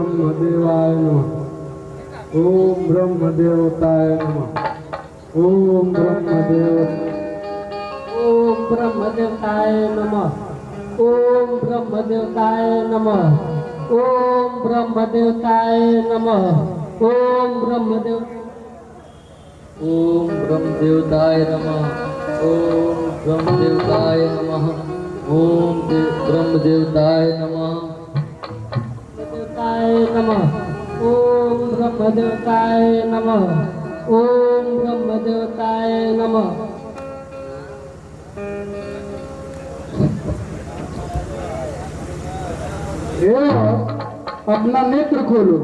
ब्रह्मदेवाय नमः। ओम ब्रह्मदेवताय नमः। ओम ब्रह्मदेवताय नमः। ओम ब्रह्मदेवताय नमः। ओम ब्रह्मदेवताय नमः। ओम ब्रह्मदेवताय नमः। ओम ब्रह्मदेवताय नमः। ओम ब्रह्मदेवताय नमः। देवताय नमः। ओम ब्रह्मदेवताय नमः। ओम ब्रह्मदेवताय नमः। अपना नेत्र खोलो,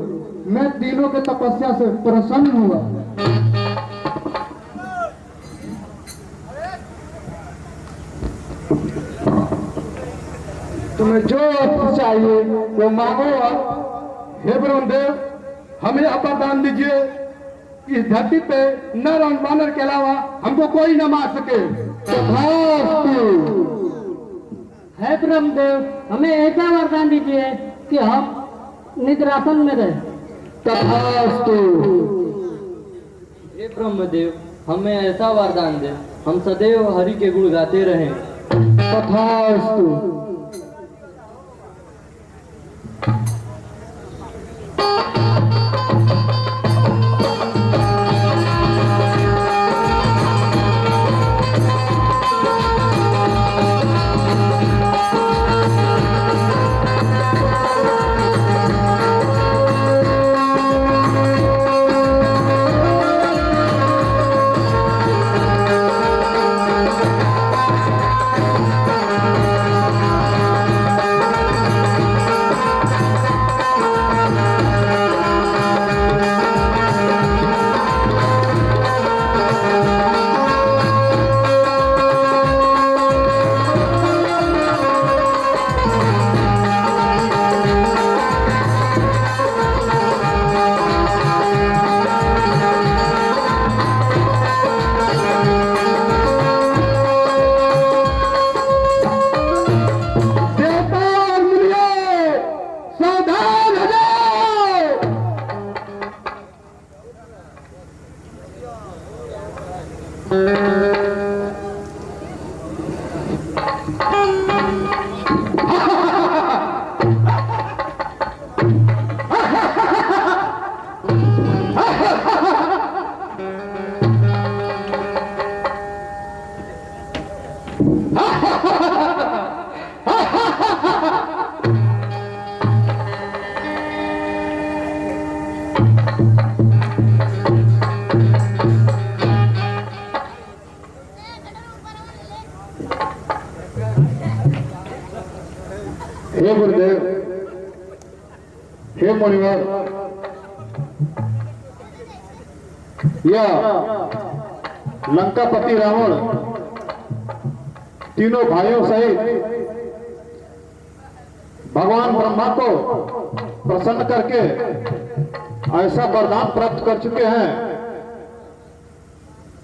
मैं तीनों के तपस्या से प्रसन्न हुआ। तुम्हें जो वस्तु चाहिए वो मांगो। हे ब्रह्मदेव, हमें वरदान दीजिए, इस धरती पे नर और मानव के अलावा हमको कोई न मार सके। है ब्रह्मदेव, हमें ऐसा वरदान दीजिए कि हम निद्रासन में रहे। तथास्तु। हे ब्रह्मदेव, हमें ऐसा वरदान दे, हम सदैव हरि के गुण गाते रहें। तथास्तु। हे गुरुदेव, हे मुनिवर, यह लंकापति रावण तीनों भाइयों सहित भगवान ब्रह्मा को प्रसन्न करके ऐसा वरदान प्राप्त कर चुके हैं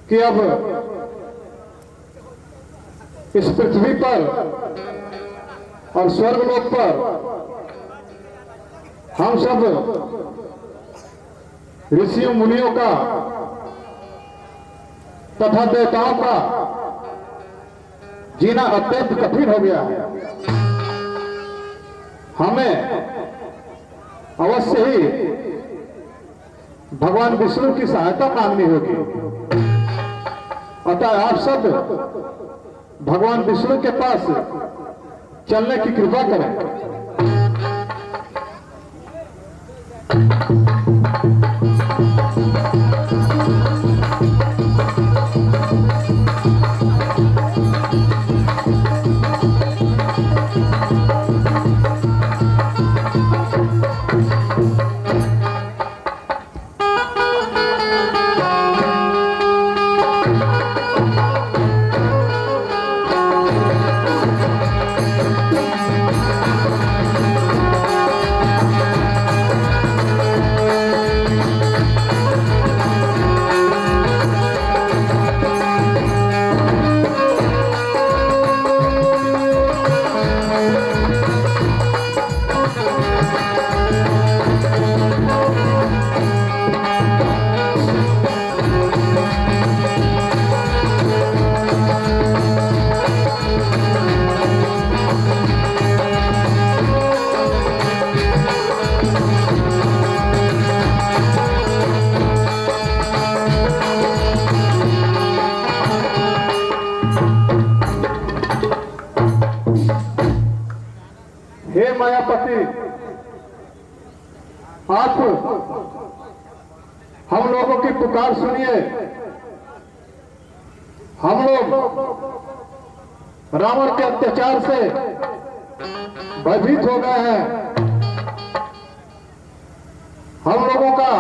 कि अब इस पृथ्वी पर और स्वर्गलोक पर हम सब ऋषियों मुनियों का तथा देवताओं का जीना अत्यंत कठिन हो गया है। हमें अवश्य ही भगवान विष्णु की सहायता मांगनी होगी। अतः आप सब भगवान विष्णु के पास चलने की कृपा करें। हे मायापति, आप हम लोगों की पुकार सुनिए। हम लोग रावण के अत्याचार से भयभीत हो गए हैं। हम लोगों का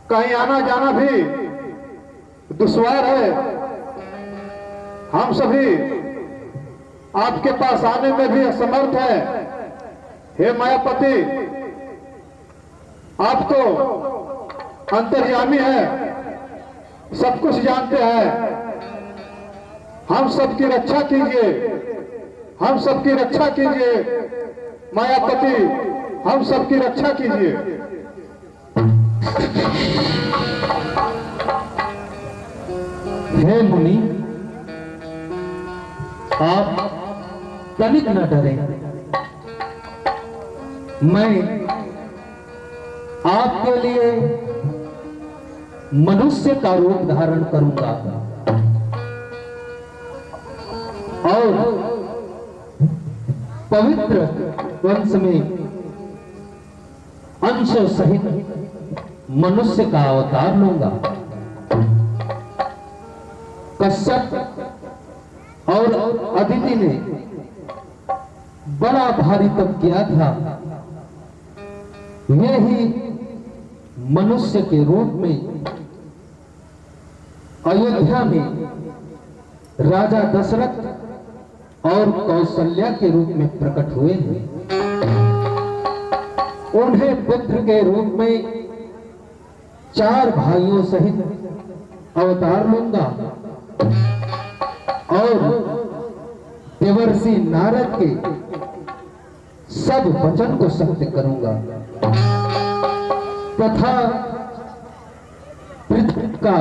कहीं आना जाना भी दुश्वार है। हम सभी आपके पास आने में भी असमर्थ है। हे मायापति, आप तो अंतर्यामी है, सब कुछ जानते हैं। हम सबकी रक्षा कीजिए, हम सबकी रक्षा कीजिए मायापति, हम सबकी रक्षा कीजिए। हे मुनि, आप तनिक न डरें। मैं आपके लिए मनुष्य का रूप धारण करूंगा और पवित्र वंश में अंश सहित मनुष्य का अवतार लूंगा। कश्यप और अदिति ने बड़ा भारी तप किया था। वे ही मनुष्य के रूप में अयोध्या में राजा दशरथ और कौशल्या के रूप में प्रकट हुए हैं। उन्हें पुत्र के रूप में 4 भाइयों सहित अवतार लूंगा और देवर्षि नारद के सब वचन को सत्य करूंगा तथा पृथ्वी का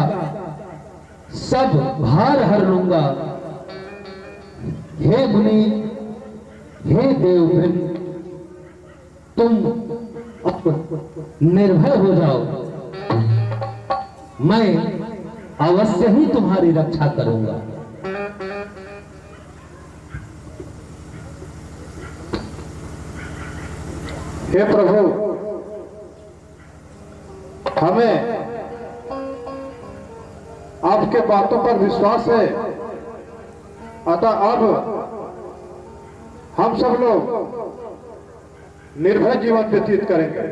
सब भार हर लूंगा। हे मुनि, हे देववृंद, तुम अब निर्भय हो जाओ। मैं अवश्य ही तुम्हारी रक्षा करूंगा। हे प्रभु, हमें आपके बातों पर विश्वास है, अतः अब हम सब लोग निर्भय जीवन व्यतीत करेंगे।